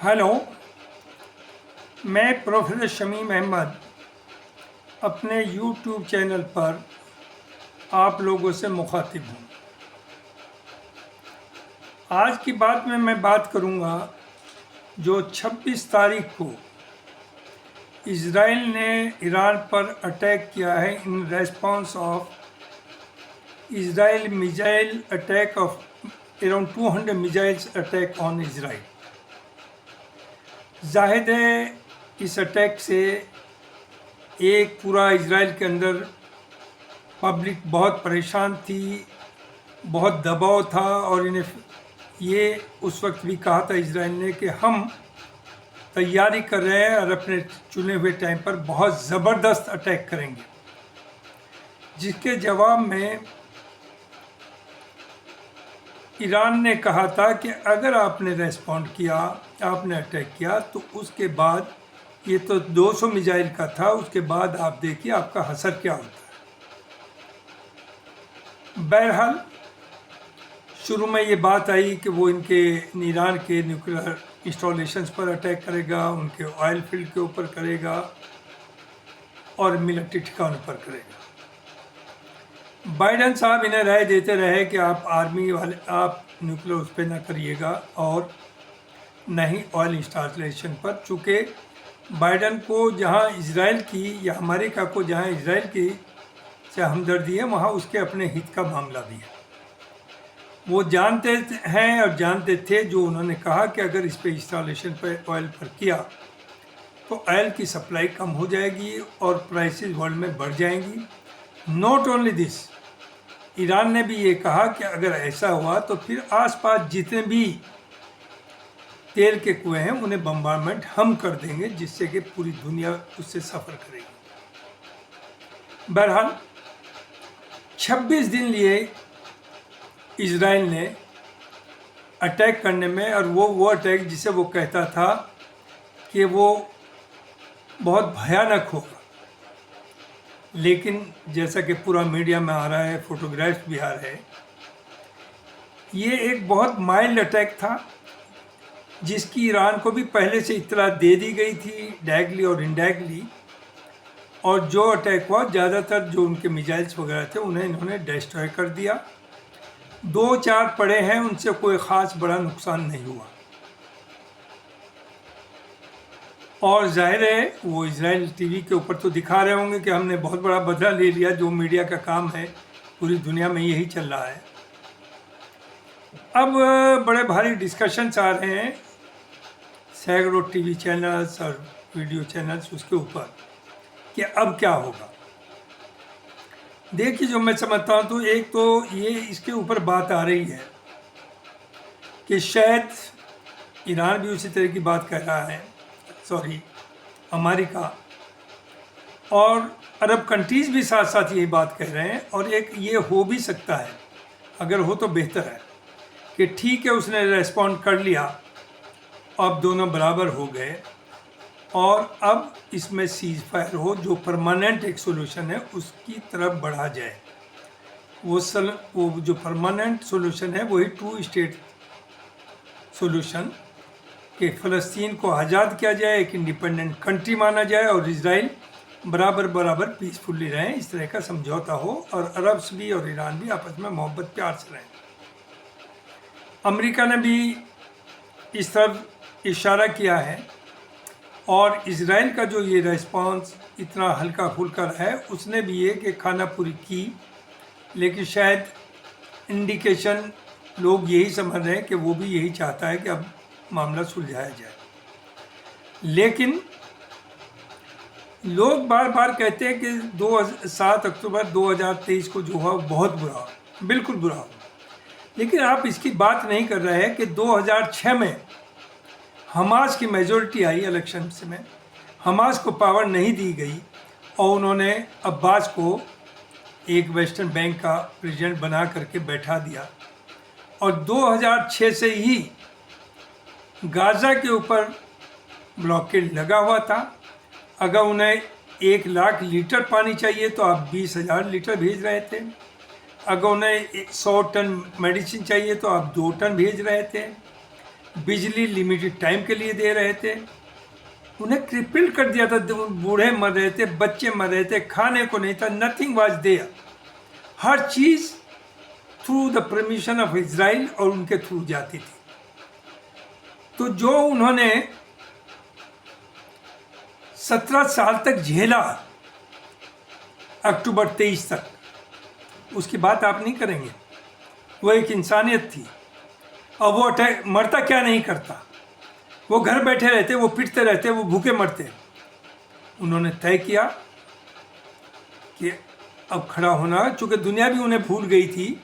Hello. मैं professor Shamim Ahmad अपने YouTube channel पर आप लोगों से मुखातिब हूँ। आज की बात में मैं बात करूँगा जो 26 तारीख को इज़राइल ने ईरान पर अटैक किया है in response of Israel missile attack of around 200 missiles attack on Israel. जाहिर है इस अटैक से एक पूरा इज़राइल के अंदर पब्लिक बहुत परेशान थी, बहुत दबाव था और इन्हें ये उस वक्त भी कहा था इज़राइल ने कि हम तैयारी कर रहे हैं और अपने चुने हुए टाइम पर बहुत ज़बरदस्त अटैक करेंगे, जिसके जवाब में ईरान ने कहा था कि अगर आपने रेस्पॉन्ड किया, आपने अटैक किया तो उसके बाद ये तो 200 मिसाइल का था, उसके बाद आप देखिए आपका असर क्या होता है। बहरहाल शुरू में ये बात आई कि वो इनके ईरान के न्यूक्लियर इंस्टॉलेशंस पर अटैक करेगा, उनके ऑयल फील्ड के ऊपर करेगा और मिलिट्री ठिकानों पर करेगा। बाइडन साहब इन्हें राय देते रहे कि आप आर्मी वाले आप न्यूक्लियर उस पर ना करिएगा और न ही ऑयल इंस्टॉलेशन पर, चूँकि बाइडन को जहाँ इजराइल की या अमेरिका को जहाँ इजराइल की से हमदर्दी है वहाँ उसके अपने हित का मामला भी है। वो जानते हैं और जानते थे जो उन्होंने कहा कि अगर इस पे इंस्टॉलेशन पर ऑयल पर किया तो ऑयल की सप्लाई कम हो जाएगी और प्राइसेस वर्ल्ड में बढ़ जाएंगी। नॉट ओनली दिस, ईरान ने भी ये कहा कि अगर ऐसा हुआ तो फिर आसपास जितने भी तेल के कुएं हैं उन्हें बम्बार्डमेंट हम कर देंगे, जिससे कि पूरी दुनिया उससे सफ़र करेगी। बहरहाल 26 दिन लिए इजराइल ने अटैक करने में, और वो अटैक जिसे वो कहता था कि वो बहुत भयानक होगा, लेकिन जैसा कि पूरा मीडिया में आ रहा है, फोटोग्राफ्स भी आ रहे हैं, ये एक बहुत माइल्ड अटैक था जिसकी ईरान को भी पहले से इत्तला दे दी गई थी, डायरेक्टली और इनडायरेक्टली। और जो अटैक हुआ ज़्यादातर जो उनके मिसाइल्स वगैरह थे उन्हें इन्होंने डिस्ट्रॉय कर दिया। 2-4 पड़े हैं, उनसे कोई ख़ास बड़ा नुकसान नहीं हुआ। और जाहिर है वो इजराइल टीवी के ऊपर तो दिखा रहे होंगे कि हमने बहुत बड़ा बदला ले लिया, जो मीडिया का काम है, पूरी दुनिया में यही चल रहा है। अब बड़े भारी डिस्कशंस आ रहे हैं सैकड़ों टीवी चैनल्स और वीडियो चैनल्स उसके ऊपर कि अब क्या होगा। देखिए, जो मैं समझता हूँ तो एक तो ये इसके ऊपर बात आ रही है कि शायद ईरान भी उसी तरह की बात कर रहा है, अमेरिका और अरब कंट्रीज़ भी साथ साथ यही बात कह रहे हैं। और एक ये हो भी सकता है, अगर हो तो बेहतर है, कि ठीक है उसने रेस्पॉन्ड कर लिया, अब दोनों बराबर हो गए और अब इसमें सीज फायर हो, जो परमानेंट एक सोल्यूशन है उसकी तरफ बढ़ा जाए। वो जो परमानेंट सोल्यूशन है वही 2 स्टेट सोल्यूशन, कि फ़लस्तीन को आज़ाद किया जाए, एक इंडिपेंडेंट कंट्री माना जाए और इजराइल बराबर पीसफुली रहें, इस तरह का समझौता हो और अरब्स भी और ईरान भी आपस में मोहब्बत प्यार से रहें। अमेरिका ने भी इस तरफ इशारा किया है और इजराइल का जो ये रेस्पॉन्स इतना हल्का फुल्का रहा है, उसने भी ये कि खाना पूरी की, लेकिन शायद इंडिकेशन लोग यही समझ रहे हैं कि वो भी यही चाहता है कि अब मामला सुलझाया जाए। लेकिन लोग बार बार कहते हैं कि 7 अक्टूबर 2023 को जो हुआ बहुत बुरा हुआ, बिल्कुल बुरा हुआ, लेकिन आप इसकी बात नहीं कर रहे हैं कि 2006 में हमास की मेजॉरिटी आई इलेक्शन में, हमास को पावर नहीं दी गई और उन्होंने अब्बास को एक वेस्टर्न बैंक का प्रेसिडेंट बना करके बैठा दिया। और 2006 से ही गाज़ा के ऊपर ब्लॉकेड लगा हुआ था। अगर उन्हें 1 लाख लीटर पानी चाहिए तो आप 20,000 लीटर भेज रहे थे। अगर उन्हें 100 टन मेडिसिन चाहिए तो आप 2 टन भेज रहे थे। बिजली लिमिटेड टाइम के लिए दे रहे थे, उन्हें क्रिपल कर दिया था, बूढ़े मर रहे थे, बच्चे मर रहे थे, खाने को नहीं था, नथिंग वाज देयर। हर चीज़ through the permission of Israel और उनके थ्रू जाती थी। तो जो उन्होंने 17 साल तक झेला, अक्टूबर 23 तक, उसकी बात आप नहीं करेंगे। वो एक इंसानियत थी। और वो अटैक मरता क्या नहीं करता, वो घर बैठे रहते, वो पिटते रहते, वो भूखे मरते। उन्होंने तय किया कि अब खड़ा होना, चूँकि दुनिया भी उन्हें भूल गई थी,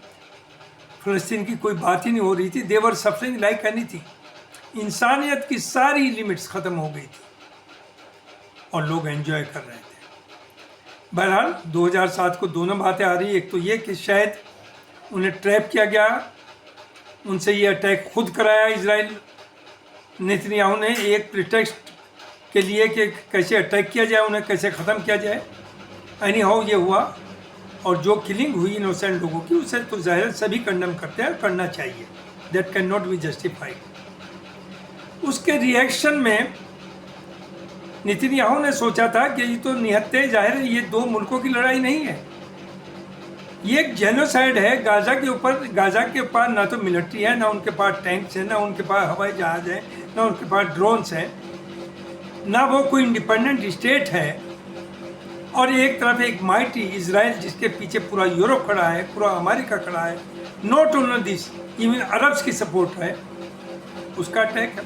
फ़लस्तीन की कोई बात ही नहीं हो रही थी। देवर सफरिंग लाइक एनीथिंग। इंसानियत की सारी लिमिट्स ख़त्म हो गई थी और लोग एंजॉय कर रहे थे। बहरहाल 2007 को दोनों बातें आ रही। एक तो ये कि शायद उन्हें ट्रैप किया गया, उनसे ये अटैक खुद कराया इजराइल नेतन्याहू ने, एक प्रिटेक्स्ट के लिए कि कैसे अटैक किया जाए, उन्हें कैसे ख़त्म किया जाए। एनी हाउ ये हुआ, और जो किलिंग हुई इनोसेंट लोगों की, उसे तो जाहिर सभी कंडम करते हैं, करना चाहिए। That can not be justified. उसके रिएक्शन में नेतन्याहू ने सोचा था कि ये तो निहत्ते, जाहिर है ये दो मुल्कों की लड़ाई नहीं है, ये एक जेनोसाइड है। गाजा के ऊपर, गाजा के पास ना तो मिलिट्री है, ना उनके पास टैंक्स है, ना उनके पास हवाई जहाज़ है, ना उनके पास ड्रोन्स हैं, ना वो कोई इंडिपेंडेंट स्टेट है। और एक तरफ एक माइटी इजराइल, जिसके पीछे पूरा यूरोप खड़ा है, पूरा अमेरिका खड़ा है, not only this, even Arabs की सपोर्ट है, उसका अटैक है।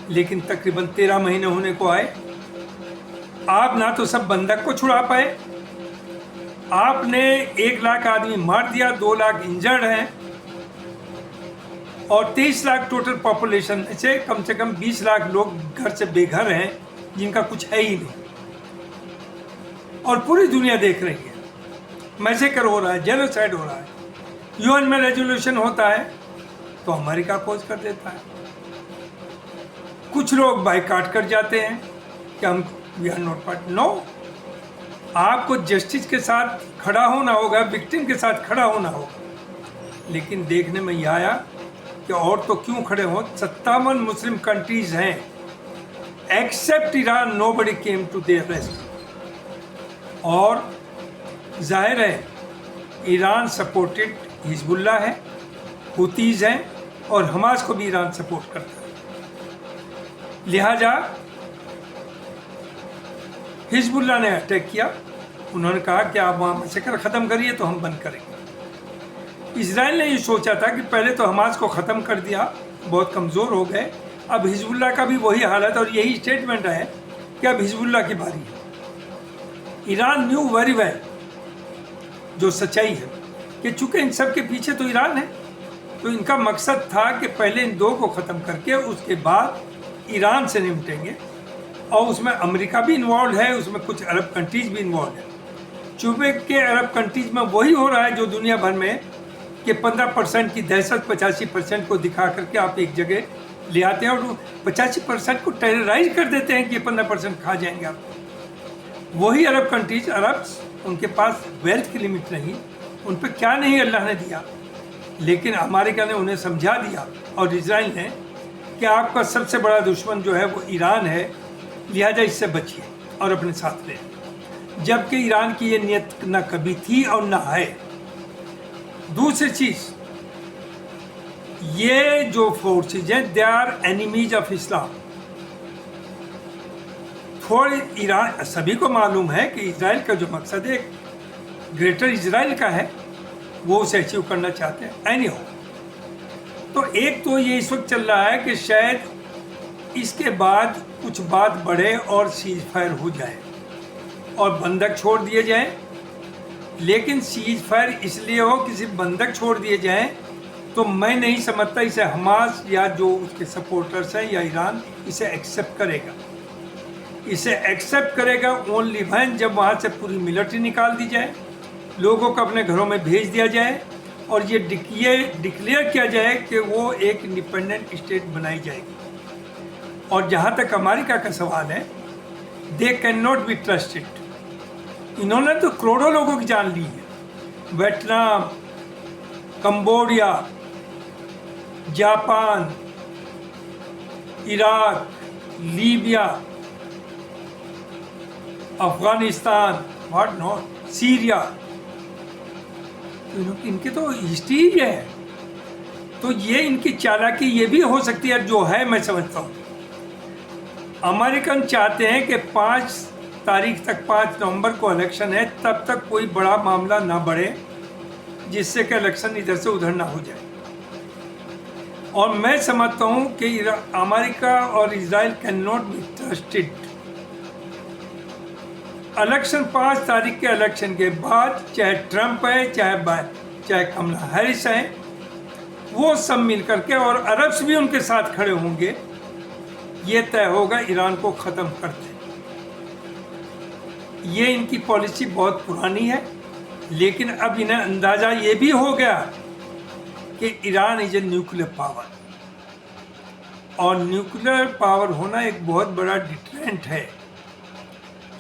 लेकिन तकरीबन 13 महीने होने को आए, आप ना तो सब बंधक को छुड़ा पाए, आपने 1 लाख आदमी मार दिया, 2 लाख इंजर्ड हैं, और 23 लाख टोटल पॉपुलेशन में से कम 20 लाख लोग घर से बेघर हैं, जिनका कुछ है ही नहीं। और पूरी दुनिया देख रही है, मैसेकर हो रहा है, जेनोसाइड हो रहा है। यूएन में रेजोल्यूशन होता है तो अमेरिका अपोज कर देता है। कुछ लोग बाइकाट कर जाते हैं कि हम we are not part. No, आपको जस्टिस के साथ खड़ा होना होगा, विक्टिम के साथ खड़ा होना होगा। लेकिन देखने में यह आया कि और तो क्यों खड़े हो, 57 मुस्लिम कंट्रीज हैं, except Iran, nobody came to their rescue. और जाहिर है ईरान सपोर्टेड हिजबुल्ला है, हुतीज हैं, और हमास को भी ईरान सपोर्ट करता है। लिहाजा हिजबुल्ला ने अटैक किया, उन्होंने कहा कि आप वहाँ मैसेकर ख़त्म करिए तो हम बंद करेंगे। इजराइल ने ये सोचा था कि पहले तो हमास को ख़त्म कर दिया, बहुत कमज़ोर हो गए, अब हिजबुल्ला का भी वही हालत, और यही स्टेटमेंट है कि अब हिजबुल्ला की बारी है। ईरान न्यू वेरी वेल, जो सच्चाई है, कि चूँकि इन सब के पीछे तो ईरान है, तो इनका मकसद था कि पहले इन दो को ख़त्म करके उसके बाद ईरान से निपटेंगे। और उसमें अमेरिका भी इन्वॉल्व है, उसमें कुछ अरब कंट्रीज़ भी इन्वॉल्व है। चूँकि के अरब कंट्रीज़ में वही हो रहा है जो दुनिया भर में, कि 15% की दहशत 85% को दिखा करके आप एक जगह ले आते हैं और 85% को टेरराइज कर देते हैं कि 15% खा जाएंगे आप। वही अरब कंट्रीज, अरब्स, उनके पास वेल्थ की लिमिट नहीं, उन पर क्या नहीं अल्लाह ने दिया, लेकिन अमेरिका ने उन्हें समझा दिया और इजराइल ने कि आपका सबसे बड़ा दुश्मन जो है वो ईरान है, लिहाजा इससे बचिए और अपने साथ लें। जबकि ईरान की ये नीयत ना कभी थी और ना है। दूसरी चीज़, ये जो फोर्सेज हैं they are enemies of Islam. थोड़ी ईरान, सभी को मालूम है कि इजराइल का जो मकसद है ग्रेटर इजराइल का है, वो उसे अचीव करना चाहते हैं। एनी हो, तो एक तो ये इस वक्त चल रहा है कि शायद इसके बाद कुछ बात बढ़े और सीज फायर हो जाए और बंधक छोड़ दिए जाएं। लेकिन सीज फायर इसलिए हो कि सिर्फ बंधक छोड़ दिए जाएं, तो मैं नहीं समझता इसे हमास या जो उसके सपोर्टर्स हैं या ईरान इसे एक्सेप्ट करेगा। इसे एक्सेप्ट करेगा ओनली व्हेन जब वहाँ से पूरी मिलिट्री निकाल दी जाए, लोगों को अपने घरों में भेज दिया जाए और ये डिक्लेयर किया जाए कि वो एक इंडिपेंडेंट स्टेट बनाई जाएगी। और जहाँ तक अमेरिका का सवाल है, they can not be trusted. इन्होंने तो करोड़ों लोगों की जान ली है, Vietnam, Cambodia, Japan, Iraq, Libya, Afghanistan, what not, Syria, इनके तो हिस्ट्री है। तो ये इनकी चालाकी ये भी हो सकती है, जो है मैं समझता हूँ। अमेरिकन चाहते हैं कि 5 तारीख तक, 5 नवंबर को इलेक्शन है, तब तक कोई बड़ा मामला ना बढ़े, जिससे कि इलेक्शन इधर से उधर ना हो जाए। और मैं समझता हूँ कि अमेरिका और Israel can not be trusted. Election 5 तारीख के इलेक्शन के बाद, चाहे ट्रंप है, चाहे कमला हैरिस है, वो सब मिल करके, और अरब्स भी उनके साथ खड़े होंगे, ये तय होगा ईरान को ख़त्म करते। ये इनकी पॉलिसी बहुत पुरानी है, लेकिन अब इन्हें अंदाज़ा ये भी हो गया कि Iran is a nuclear power, और न्यूक्लियर पावर होना एक बहुत बड़ा डिटरेंट है।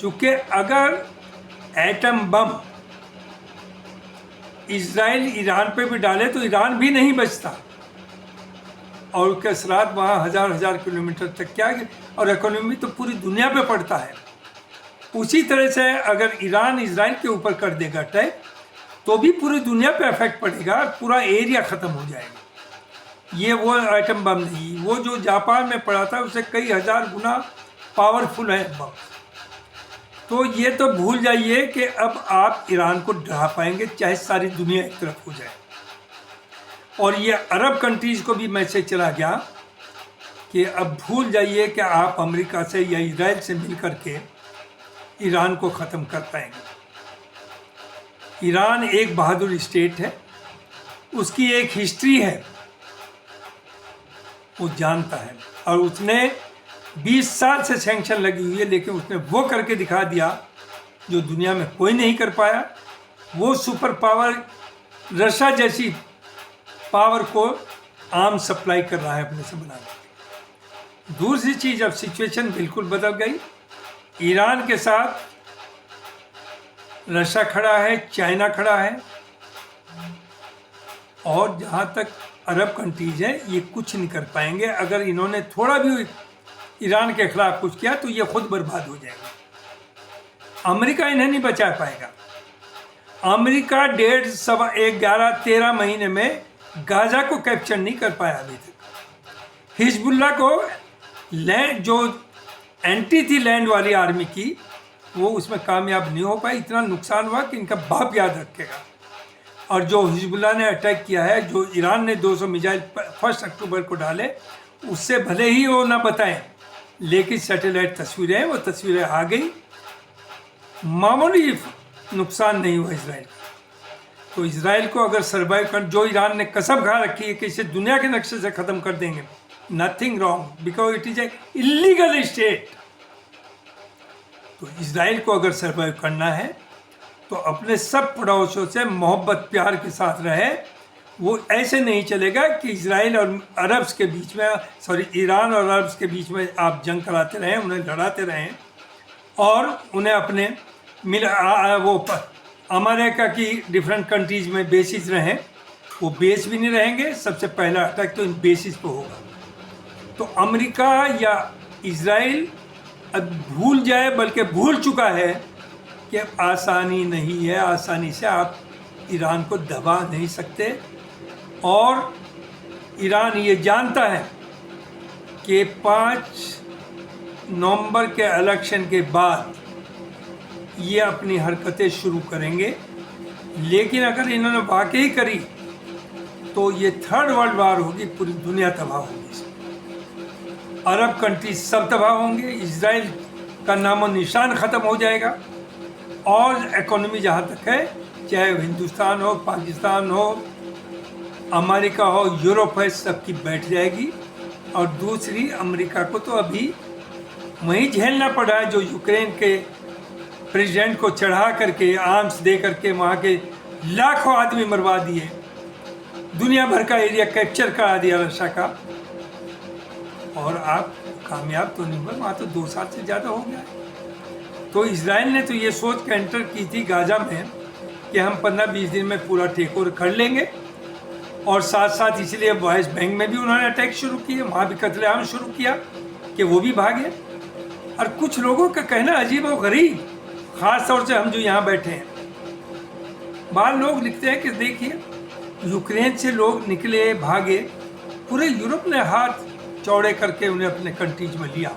चूँकि अगर एटम बम इजराइल ईरान पे भी डाले तो ईरान भी नहीं बचता, और उसके असरात वहाँ हज़ार किलोमीटर तक क्या, और इकोनॉमी तो पूरी दुनिया पे पड़ता है। उसी तरह से अगर ईरान इजराइल के ऊपर कर देगा अटैक, तो भी पूरी दुनिया पे इफेक्ट पड़ेगा, पूरा एरिया ख़त्म हो जाएगा। ये वो एटम बम नहीं, वो जो जापान में पड़ा था उससे कई हज़ार गुना पावरफुल है बम। तो ये तो भूल जाइए कि अब आप ईरान को डरा पाएंगे, चाहे सारी दुनिया एक तरफ हो जाए। और ये अरब कंट्रीज़ को भी मैसेज चला गया कि अब भूल जाइए कि आप अमेरिका से या इजराइल से मिल करके ईरान को ख़त्म कर पाएंगे। ईरान एक बहादुर स्टेट है, उसकी एक हिस्ट्री है, वो जानता है, और उसने 20 साल से सैंक्शन लगी हुई है, लेकिन उसने वो करके दिखा दिया जो दुनिया में कोई नहीं कर पाया। वो सुपर पावर रशिया जैसी पावर को आर्म सप्लाई कर रहा है अपने से बना के। दूसरी चीज़, अब सिचुएशन बिल्कुल बदल गई। ईरान के साथ रशिया खड़ा है, चाइना खड़ा है, और जहाँ तक अरब कंट्रीज हैं, ये कुछ नहीं कर पाएंगे। अगर इन्होंने थोड़ा भी ईरान के खिलाफ कुछ किया तो ये खुद बर्बाद हो जाएगा। अमेरिका इन्हें नहीं बचा पाएगा। अमेरिका 1.5, सवा 1, 11, 13 महीने में गाजा को कैप्चर नहीं कर पाया अभी तक। हिजबुल्ला को लैंड, जो एंटी थी लैंड वाली आर्मी की, वो उसमें कामयाब नहीं हो पाई। इतना नुकसान हुआ कि इनका बाप याद रखेगा। और जो हिजबुल्ला ने अटैक किया है, जो ईरान ने 200 मिसाइल 1 अक्टूबर को डाले, उससे भले ही वो ना बताएं, लेकिन सैटेलाइट तस्वीरें, वो तस्वीरें आ गई। मामूली नुकसान नहीं हुआ इसराइल का। तो इसराइल को अगर सर्वाइव कर, जो ईरान ने कसम खा रखी है कि इसे दुनिया के नक्शे से ख़त्म कर देंगे, nothing wrong, because it is A illegal state. तो इसराइल को अगर सर्वाइव करना है तो अपने सब पड़ोसियों से मोहब्बत प्यार के साथ रहे। वो ऐसे नहीं चलेगा कि इसराइल और अरब्स के बीच में, ईरान और अरब्स के बीच में आप जंग कराते रहें, उन्हें लड़ाते रहें, और उन्हें अपने वो अमेरिका की डिफरेंट कंट्रीज़ में बेसिस रहें। वो बेस भी नहीं रहेंगे। सबसे पहला अटैक तो इन बेसिस पे होगा। तो अमेरिका या इसराइल अब भूल जाए, बल्कि भूल चुका है कि आसानी नहीं है, आसानी से आप ईरान को दबा नहीं सकते। और ईरान ये जानता है कि 5 नवंबर के इलेक्शन के बाद ये अपनी हरकतें शुरू करेंगे। लेकिन अगर इन्होंने वाकई करी तो ये 3rd वर्ल्ड वार होगी, पूरी दुनिया तबाह होगी। अरब कंट्रीज सब तबाह होंगे, इसराइल का नामो निशान ख़त्म हो जाएगा, और इकोनॉमी जहाँ तक है, चाहे हिंदुस्तान हो, पाकिस्तान हो, अमेरिका हो, यूरोप है, सबकी बैठ जाएगी। और दूसरी, अमेरिका को तो अभी वही झेलना पड़ा है जो यूक्रेन के प्रेसिडेंट को चढ़ा करके, आर्म्स दे करके वहाँ के लाखों आदमी मरवा दिए, दुनिया भर का एरिया कैप्चर करा दिया रशिया का, और आप कामयाब तो नहीं हुए। वहाँ तो 2 साल से ज़्यादा हो गया है। तो इसराइल ने तो ये सोच के एंटर की थी गाजा में कि हम 15-20 दिन में पूरा टेक ओवर कर लेंगे, और साथ साथ इसलिए वेस्ट बैंक में भी उन्होंने अटैक शुरू किए, वहाँ भी कत्लेआम शुरू किया। कि वो भी भागे। और कुछ लोगों का कहना अजीब और गरीब, ख़ास तौर से हम जो यहाँ बैठे हैं। बाहर लोग लिखते हैं कि देखिए यूक्रेन से लोग निकले, भागे, पूरे यूरोप ने हाथ चौड़े करके उन्हें अपने कंट्रीज में लिया।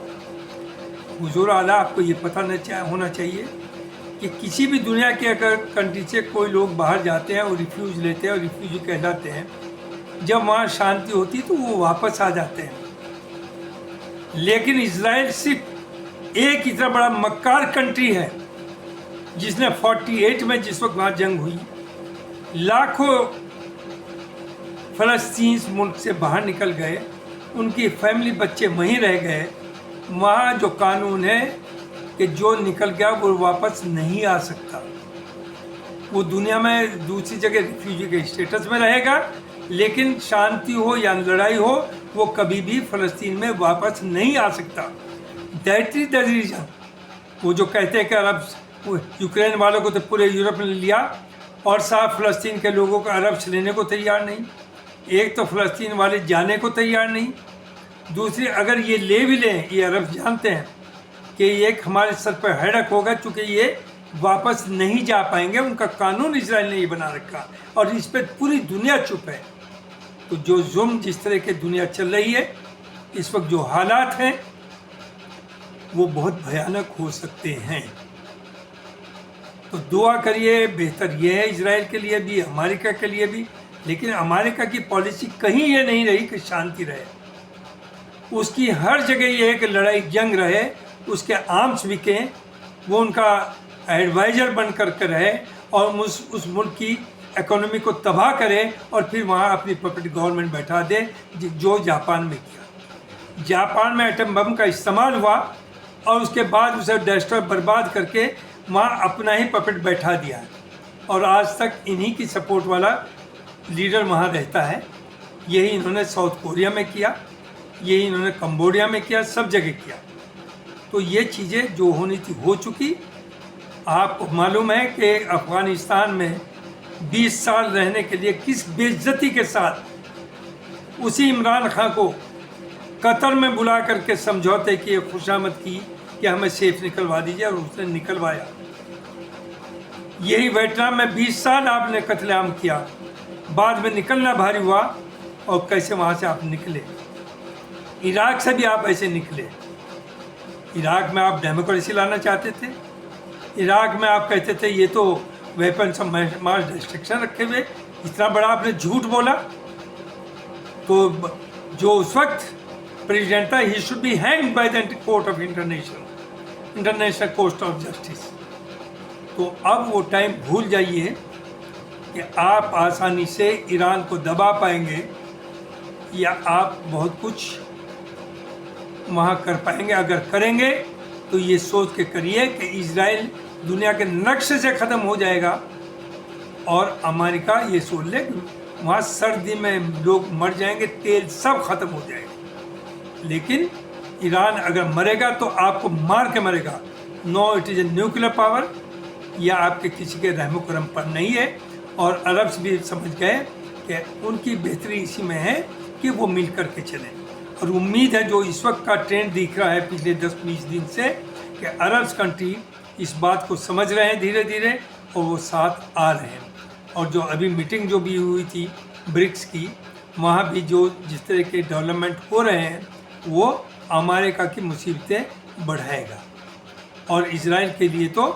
हुजूर आला, आपको ये पता होना चाहिए कि किसी भी दुनिया के अगर कंट्री से कोई लोग बाहर जाते हैं और रिफ्यूज लेते हैं और रिफ्यूजी कहलाते हैं, जब वहाँ शांति होती है तो वो वापस आ जाते हैं। लेकिन इजराइल सिर्फ एक इतना बड़ा मक्कार कंट्री है जिसने 48 में जिस वक्त वहाँ जंग हुई, लाखों फ़लस्तीन मुल्क से बाहर निकल गए, उनकी फैमिली बच्चे वहीं रह गए। वहाँ जो कानून है कि जो निकल गया वो वापस नहीं आ सकता, वो दुनिया में दूसरी जगह रिफ्यूजी के स्टेटस में रहेगा, लेकिन शांति हो या लड़ाई हो वो कभी भी फ़लस्तीन में वापस नहीं आ सकता। That is the reason. वो जो कहते हैं कि अरब यूक्रेन वालों को तो पूरे यूरोप ने लिया और साफ फ़लस्तीन के लोगों को अरब से लेने को तैयार नहीं। एक तो फ़लस्तीन वाले जाने को तैयार नहीं, दूसरी अगर ये ले भी लें, ये अरब जानते हैं कि एक हमारे सर पर हैडक होगा, चूँकि ये वापस नहीं जा पाएंगे। उनका कानून इजराइल ने ये बना रखा और इस पर पूरी दुनिया चुप है। तो जो जुल्म जिस तरह की दुनिया चल रही है इस वक्त, जो हालात हैं वो बहुत भयानक हो सकते हैं। तो दुआ करिए, बेहतर ये है इजराइल के लिए भी, अमेरिका के लिए भी। लेकिन अमेरिका की पॉलिसी कहीं ये नहीं रही कि शांति रहे, उसकी हर जगह ये है कि लड़ाई जंग रहे, उसके आर्म्स बिकें, वो उनका एडवाइज़र बन कर के रहे और उस मुल्क की इकोनॉमी को तबाह करे और फिर वहाँ अपनी पपेट गवर्नमेंट बैठा दे, जो जापान में किया। जापान में एटम बम का इस्तेमाल हुआ और उसके बाद उसे डिस्ट्रॉय बर्बाद करके वहाँ अपना ही पपेट बैठा दिया और आज तक इन्हीं की सपोर्ट वाला लीडर वहाँ रहता है। यही इन्होंने साउथ कोरिया में किया, यही इन्होंने कंबोडिया में किया, सब जगह किया। तो ये चीज़ें जो होनी थी हो चुकी। आपको मालूम है कि अफ़गानिस्तान में 20 साल रहने के लिए किस बेइज्जती के साथ उसी इमरान खान को कतर में बुला करके समझौते किए, खुशामद की कि हमें सेफ निकलवा दीजिए, और उसने निकलवाया। यही वियतनाम में 20 साल आपने कत्लेआम किया, बाद में निकलना भारी हुआ और कैसे वहाँ से आप निकले। इराक से भी आप ऐसे निकले। इराक में आप डेमोक्रेसी लाना चाहते थे, इराक में आप कहते थे ये तो वेपन्स ऑफ मास डिस्ट्रक्शन रखे हुए, इतना बड़ा आपने झूठ बोला। तो जो उस वक्त प्रेसिडेंट था, he should be hanged by the court of international court of justice. तो अब वो टाइम भूल जाइए कि आप आसानी से ईरान को दबा पाएंगे या आप बहुत कुछ वहाँ कर पाएंगे। अगर करेंगे तो ये सोच के करिए कि इजराइल दुनिया के नक्शे से ख़त्म हो जाएगा और अमेरिका ये सोच ले कि वहाँ सर्दी में लोग मर जाएंगे, तेल सब ख़त्म हो जाएगा। लेकिन ईरान अगर मरेगा तो आपको मार के मरेगा। No it is a nuclear power, या आपके किसी के रहमो करम पर नहीं है। और अरब्स भी समझ गए कि उनकी बेहतरी इसी में है कि वो मिल कर के चलें। और उम्मीद है जो इस वक्त का ट्रेंड दिख रहा है पिछले 10-20 दिन से कि अरब्स कंट्री इस बात को समझ रहे हैं धीरे धीरे और वो साथ आ रहे हैं। और जो अभी मीटिंग जो भी हुई थी ब्रिक्स की, वहाँ भी जो जिस तरह के डेवलपमेंट हो रहे हैं वो अमेरिका की मुसीबतें बढ़ाएगा। और इजराइल के लिए तो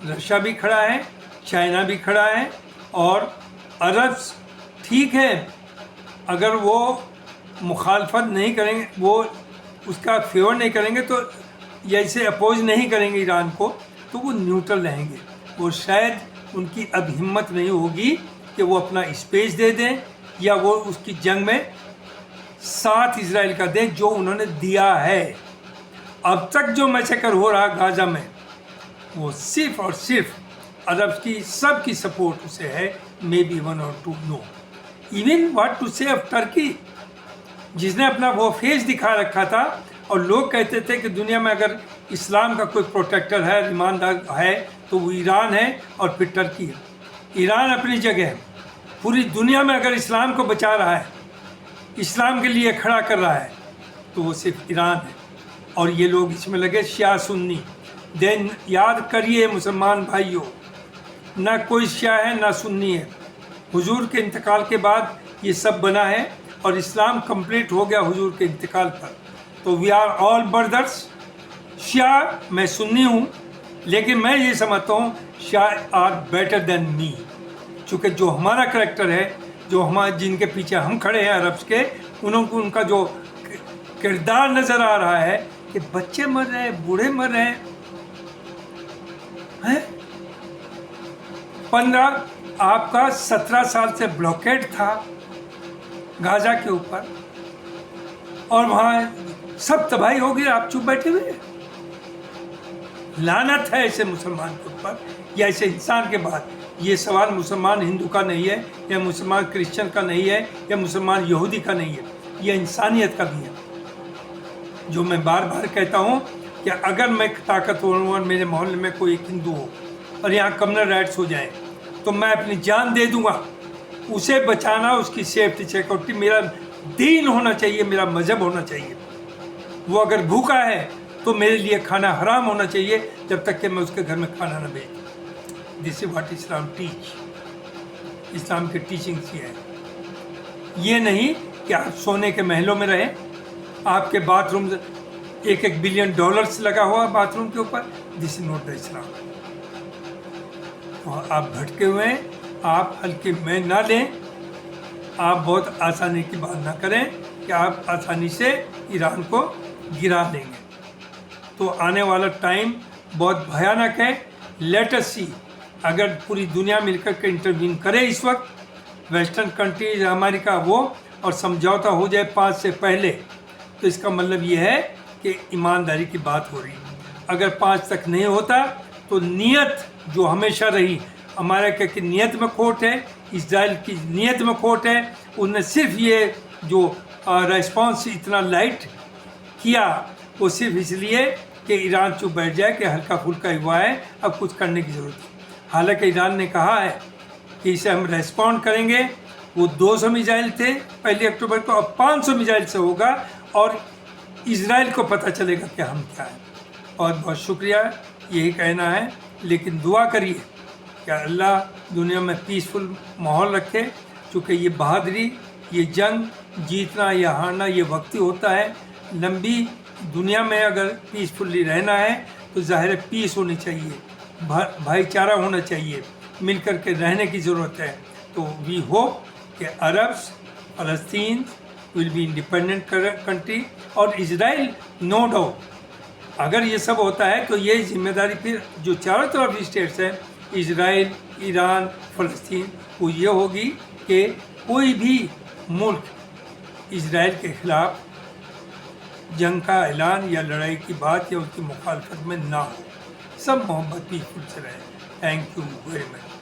रशिया भी खड़ा है, चाइना भी खड़ा है, और अरब्स ठीक है अगर वो मुखालफत नहीं करेंगे, वो उसका फेवर नहीं करेंगे, तो जैसे अपोज नहीं करेंगे ईरान को, तो वो न्यूट्रल रहेंगे। वो शायद उनकी अब हिम्मत नहीं होगी कि वो अपना स्पेस दे दें या वो उसकी जंग में साथ इजराइल का दें जो उन्होंने दिया है। अब तक जो मैसेकर हो रहा गाजा में वो सिर्फ और सिर्फ अरब की सबकी सपोर्ट उसे है, maybe 1 or 2 no. Even what to say of Turkey, जिसने अपना वो फेस दिखा रखा था और लोग कहते थे कि दुनिया में अगर इस्लाम का कोई प्रोटेक्टर है, ईमानदार है, तो वो ईरान है और फिर टर्की है। ईरान अपनी जगह है, पूरी दुनिया में अगर इस्लाम को बचा रहा है, इस्लाम के लिए खड़ा कर रहा है, तो वो सिर्फ ईरान है। और ये लोग इसमें लगे शिया सुन्नी। देन याद करिए मुसलमान भाइयों, ना कोई शिया है ना सुन्नी है। हुजूर के इंतकाल के बाद ये सब बना है और इस्लाम कंप्लीट हो गया हुजूर के इंतकाल पर। तो वी आर ऑल ब्रदर्स। शिया मैं सुन्नी हूँ, लेकिन मैं ये समझता हूँ शिया आर बेटर देन मी, चूँकि जो हमारा करैक्टर है, जो हमारे जिनके पीछे हम खड़े हैं अरब्स के, उनको उनका जो किरदार नज़र आ रहा है कि बच्चे मर रहे हैं, बूढ़े मर रहे हैं। 15 आपका 17 साल से ब्लॉकेड था गाजा के ऊपर और वहाँ सब तबाही हो गई, आप चुप बैठे हुए। लानत है ऐसे मुसलमान के ऊपर या ऐसे इंसान के बाद। ये सवाल मुसलमान हिंदू का नहीं है, या मुसलमान क्रिश्चियन का नहीं है, या मुसलमान यहूदी का नहीं है, यह इंसानियत का भी है। जो मैं बार बार कहता हूँ कि अगर मैं ताकतवर हूँ और मेरे मोहल्ले में कोई एक हिंदू हो और यहाँ कम्युनल राइट्स हो जाए तो मैं अपनी जान दे दूँगा। उसे बचाना, उसकी सेफ्टी सिक्योरिटी मेरा दीन होना चाहिए, मेरा मज़हब होना चाहिए। वो अगर भूखा है तो मेरे लिए खाना हराम होना चाहिए जब तक कि मैं उसके घर में खाना न भेजूँ। This is what Islam teach. इस्लाम की टीचिंग ये है, ये नहीं कि आप सोने के महलों में रहें, आपके बाथरूम $1 बिलियन लगा हुआ बाथरूम के ऊपर। दिस इज नॉट द इस्लाम। तो आप भटके हुए हैं, आप हल्के में ना लें, आप बहुत आसानी की बात ना करें कि आप आसानी से ईरान को गिरा देंगे। तो आने वाला टाइम बहुत भयानक है। लेट अस सी, अगर पूरी दुनिया मिलकर के इंटरवीन करे इस वक्त, वेस्टर्न कंट्रीज अमेरिका वो, और समझौता हो जाए 5 से पहले, तो इसका मतलब ये है कि ईमानदारी की बात हो रही है। अगर 5 तक नहीं होता तो नीयत जो हमेशा रही, अमेरिका की नीयत में खोट है, इजराइल की नीयत में खोट है। उन्होंने सिर्फ ये जो रिस्पॉन्स इतना लाइट किया वो सिर्फ इसलिए कि ईरान चुप बैठ जाए कि हल्का फुल्का हुआ है, अब कुछ करने की ज़रूरत है। हालांकि ईरान ने कहा है कि इसे हम रेस्पॉन्ड करेंगे। वो 200 मिसाइल थे 1 अक्टूबर को, अब 500 मिसाइल से होगा और इजराइल को पता चलेगा कि हम क्या हैं। बहुत बहुत शुक्रिया, यही कहना है। लेकिन दुआ करिए कि अल्लाह दुनिया में पीसफुल माहौल रखे, चूँकि ये बहादुरी, ये जंग जीतना या हारना ये वक्ती होता है। लंबी दुनिया में अगर पीसफुली रहना है तो ज़ाहिर है पीस होनी चाहिए, भाईचारा होना चाहिए, मिलकर के रहने की ज़रूरत है। तो वी होप कि Arabs, Palestine will be independent country, और इजराइल नो डाउट। अगर ये सब होता है तो ये जिम्मेदारी फिर जो चारों तरफ स्टेट्स हैं, इजराइल, ईरान, फ़लस्तीन, वो ये होगी कि कोई भी मुल्क इजराइल के ख़िलाफ़ जंग का ऐलान या लड़ाई की बात या उसकी मुखालफत में ना हो। सब मोहब्बत पीसफुल से रहे। Thank you very much.